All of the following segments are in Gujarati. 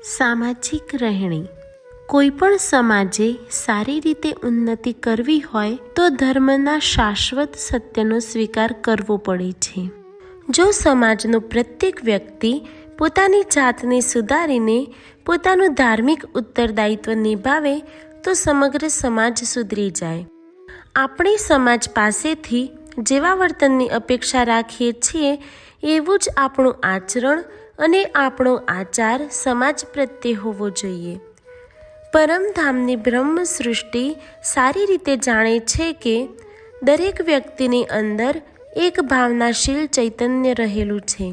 સામાજિક રહેણી. કોઈપણ સમાજે સારી રીતે ઉન્નતિ કરવી હોય તો ધર્મના શાશ્વત સત્યનો સ્વીકાર કરવો પડે છે. જો સમાજનો પ્રત્યેક વ્યક્તિ પોતાની જાતને સુધારીને પોતાનું ધાર્મિક ઉત્તરદાયિત્વ નિભાવે તો સમગ્ર સમાજ સુધરી જાય. આપણે સમાજ પાસેથી જેવા વર્તનની અપેક્ષા રાખીએ છીએ એવું જ આપણું આચરણ અને આપણો આચાર સમાજ પ્રત્યે હોવો જોઈએ. પરમધામની બ્રહ્મ સૃષ્ટિ સારી રીતે જાણે છે કે દરેક વ્યક્તિની અંદર એક ભાવનાશીલ ચૈતન્ય રહેલું છે.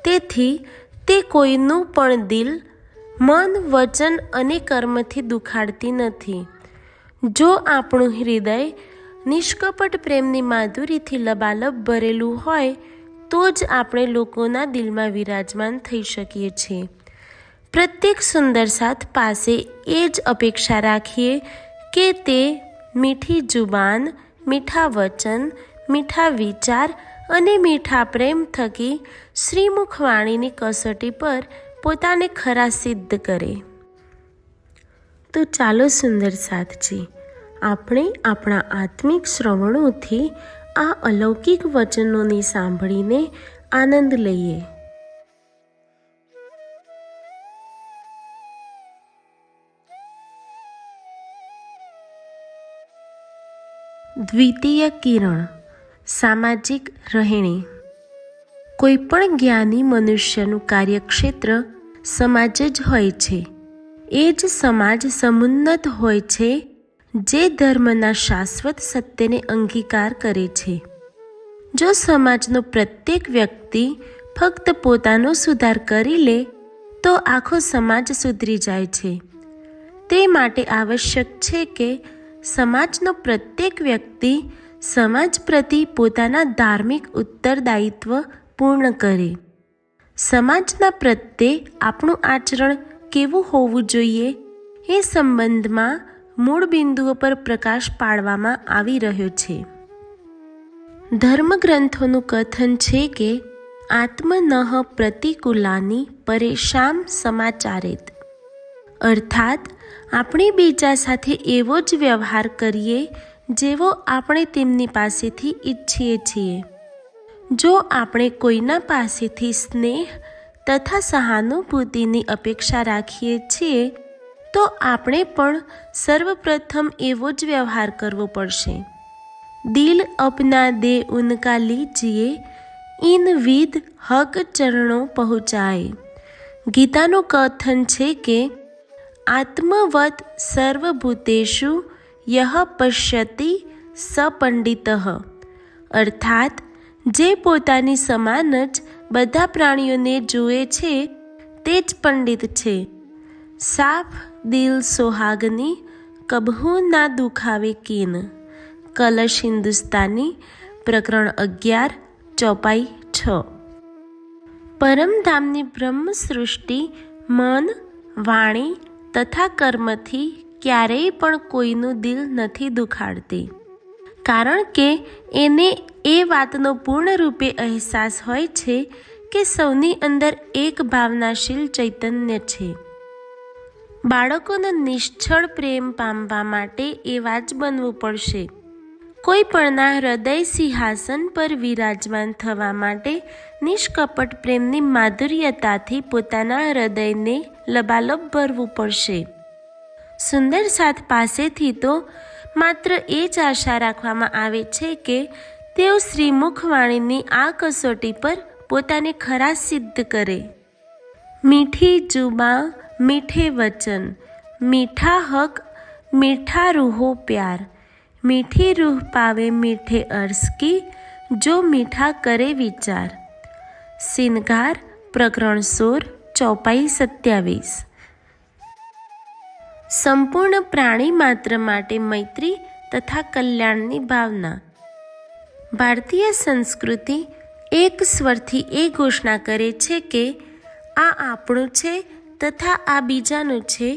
તેથી તે કોઈનું પણ દિલ, મન, વચન અને કર્મથી દુખાડતી નથી. જો આપણું હૃદય નિષ્કપટ પ્રેમની માધુરીથી લબાલબ ભરેલું હોય તો જ આપણે લોકોના દિલમાં વિરાજમાન થઈ શકીએ છીએ. પ્રત્યેક સુંદર સાથ પાસે એ જ અપેક્ષા રાખીએ કે તે મીઠી જુબાન, મીઠા વચન, મીઠા વિચાર અને મીઠા પ્રેમ થકી શ્રીમુખ વાણીની કસોટી પર પોતાને ખરા સિદ્ધ કરે. તો ચાલો સુંદર સાથજી, આપણે આપણા આત્મિક શ્રવણોથી આ અલૌકિક વચનોને સાંભળીને આનંદ લઈએ. દ્વિતીય કિરણ. સામાજિક રહેણી. કોઈ પણ જ્ઞાની મનુષ્યનું કાર્યક્ષેત્ર સમાજ જ હોય છે. એ જ સમાજ સમુન્નત હોય છે જે ધર્મના શાશ્વત સત્યને અંગીકાર કરે છે. જો સમાજનો પ્રત્યેક વ્યક્તિ ફક્ત પોતાનો સુધાર કરી લે તો આખો સમાજ સુધરી જાય છે. તે માટે આવશ્યક છે કે સમાજનો પ્રત્યેક વ્યક્તિ સમાજ પ્રતિ પોતાના ધાર્મિક ઉત્તરદાયિત્વ પૂર્ણ કરે. સમાજના પ્રત્યે આપણું આચરણ કેવું હોવું જોઈએ એ સંબંધમાં મૂળ બિંદુઓ પર પ્રકાશ પાડવામાં આવી રહ્યો છે. ધર્મગ્રંથોનું કથન છે કે આત્મનઃ પ્રતિકૂલાની પરેશાન સમાચારેત, અર્થાત આપણે બીજા સાથે એવો જ વ્યવહાર કરીએ જેવો આપણે તેમની પાસેથી ઈચ્છીએ છીએ. જો આપણે કોઈના પાસેથી સ્નેહ તથા સહાનુભૂતિની અપેક્ષા રાખીએ છીએ તો આપણે પણ સર્વપ્રથમ એવો જ વ્યવહાર કરવો પડશે. દિલ અપના દે ઉનકા લીજીએ, ઇન વિધ હક ચરણો પહોંચાએ. ગીતાનું કથન છે કે આત્મવત સર્વભૂતેષુ યહ પશ્યતિ સ પંડિતઃ, અર્થાત જે પોતાની સમાન જ બધા પ્રાણીઓને જુએ છે તે જ પંડિત છે. સાફ દિલ સોહાગની, કબહુ ના દુખાવે કીન. કલશ હિન્દુસ્તાની, પ્રકરણ 11, ચોપાઈ 6. પરમધામની બ્રહ્મ સૃષ્ટિ મન, વાણી તથા કર્મથી ક્યારેય પણ કોઈનું દિલ નથી દુખાડતી, કારણ કે એને એ વાતનો પૂર્ણ રૂપે અહેસાસ હોય છે કે સૌની અંદર એક ભાવનાશીલ ચૈતન્ય છે. બાળકોનો નિશ્ચળ પ્રેમ પામવા માટે એવા જ બનવું પડશે. કોઈ પણના હૃદય સિંહાસન પર વિરાજમાન થવા માટે નિષ્કપટ પ્રેમની માધુર્યતાથી પોતાના હૃદયને લબાલબ ભરવું પડશે. સુંદર સાથ પાસેથી તો માત્ર એ જ આશા રાખવામાં આવે છે કે તેઓ શ્રીમુખ વાણીની આ કસોટી પર પોતાને ખરા સિદ્ધ કરે. મીઠી જુબાં, મીઠે વચન, મીઠા હક, મીઠા રૂહો પ્યાર. મીઠી રૂહ પાવે મીઠે અર્સ કી, જો મીઠા કરે વિચાર. સિનગાર, પ્રકરણ 16, ચોપાઈ 27. સંપૂર્ણ પ્રાણી માત્ર માટે મૈત્રી તથા કલ્યાણની ભાવના. ભારતીય સંસ્કૃતિ એક સ્વરથી એ ઘોષણા કરે છે કે આ આપણું છે તથા આ બીજાનું છે.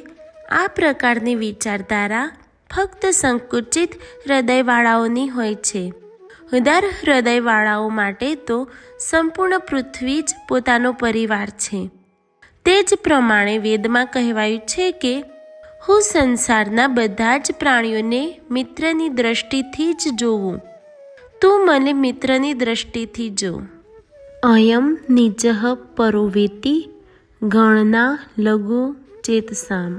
આ પ્રકારની વિચારધારા ફક્ત સંકુચિત હૃદયવાળાઓની હોય છે. ઉદાર હૃદયવાળાઓ માટે તો સંપૂર્ણ પૃથ્વી જ પોતાનો પરિવાર છે. તે જ પ્રમાણે વેદમાં કહેવાયું છે કે હું સંસારના બધા જ પ્રાણીઓને મિત્રની દ્રષ્ટિથી જ જોઉં. તું મને મિત્રની દ્રષ્ટિથી જો. અયમ નિજઃ પરો વેતિ ગણના લઘુ ચેતસામ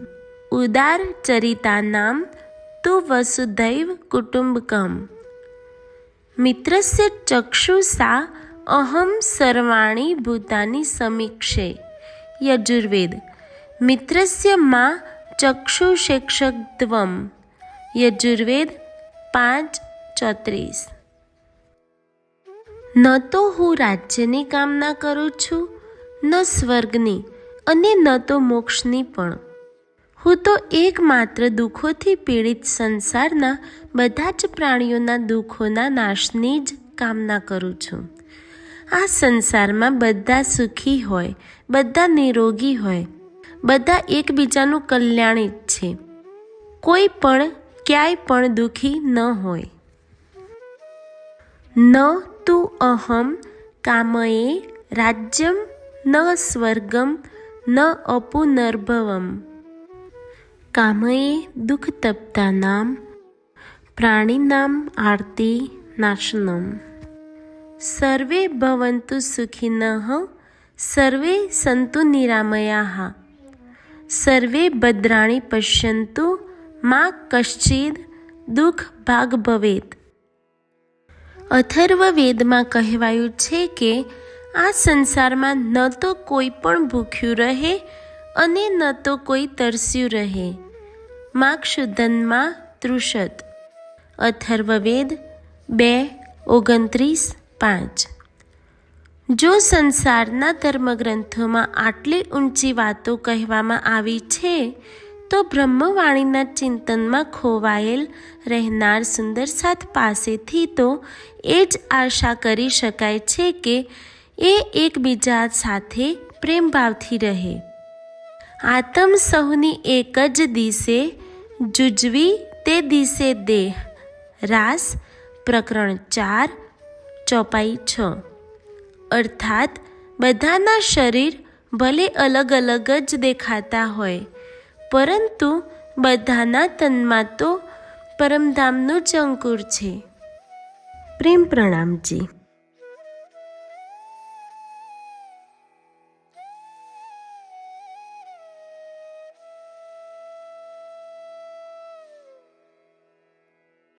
ઉદાર ચરિતાનામ તુ વસુધૈવ કુટુંબકમ મિત્રસ્ય ચક્ષુષા અહમ સર્વાણી ભૂતાની સમીક્ષે. યજુર્વેદ. મિત્રસ્ય મા ચક્ષુષેક્ષત્વમ. યજુર્વેદ 5:34. ન તો હું રાજ્યની કામના કરું છું, ન સ્વર્ગની અને ન તો મોક્ષની પણ. હું તો એકમાત્ર દુઃખોથી પીડિત સંસારના બધા જ પ્રાણીઓના દુઃખોના નાશની જ કામના કરું છું. આ સંસારમાં બધા સુખી હોય, બધા નિરોગી હોય, બધા એકબીજાનું કલ્યાણ ઈચ્છે. કોઈ પણ ક્યાંય પણ દુઃખી ન હોય. ન તુ અહમ કામયે રાજ્યમ ન સ્વર્ગમ ન અપુનર્ભવમ. કામયે દુઃખતપ્તાનામ પ્રાણીનામ આર્તિ નાશનમ. સર્વે ભવન્તુ સુખિનઃ સર્વે સંતુ નિરામયાઃ સર્વે ભદ્રાણિ પશ્યન્તુ મા કશ્ચિદ દુઃખ ભાગ ભવેત. અથર્વ વેદમાં કહેવાયું છે કે આ સંસારમાં ન તો કોઈ પણ ભૂખ્યું રહે અને ન તો કોઈ તરસ્યું રહે. માક્ષુધનમાં તૃષત. અથર્વવેદ 2:29-5. જો સંસારના ધર્મગ્રંથોમાં આટલી ઊંચી વાતો કહેવામાં આવી છે તો બ્રહ્મવાણીના ચિંતનમાં ખોવાયેલ રહેનાર સુંદરસાથ પાસેથી તો એ જ આશા કરી શકાય છે કે એ એકબીજા સાથે પ્રેમભાવથી રહે. આતમ સહુની એક જ દિશે જુજવી તે દિશે દેહ. રાસ પ્રકરણ 4 ચોપાઈ 6. અર્થાત બધાના શરીર ભલે અલગ અલગ જ દેખાતા હોય, પરંતુ બધાના તનમાં તો પરમધામનું જ અંકુર છે. પ્રેમ પ્રણામજી.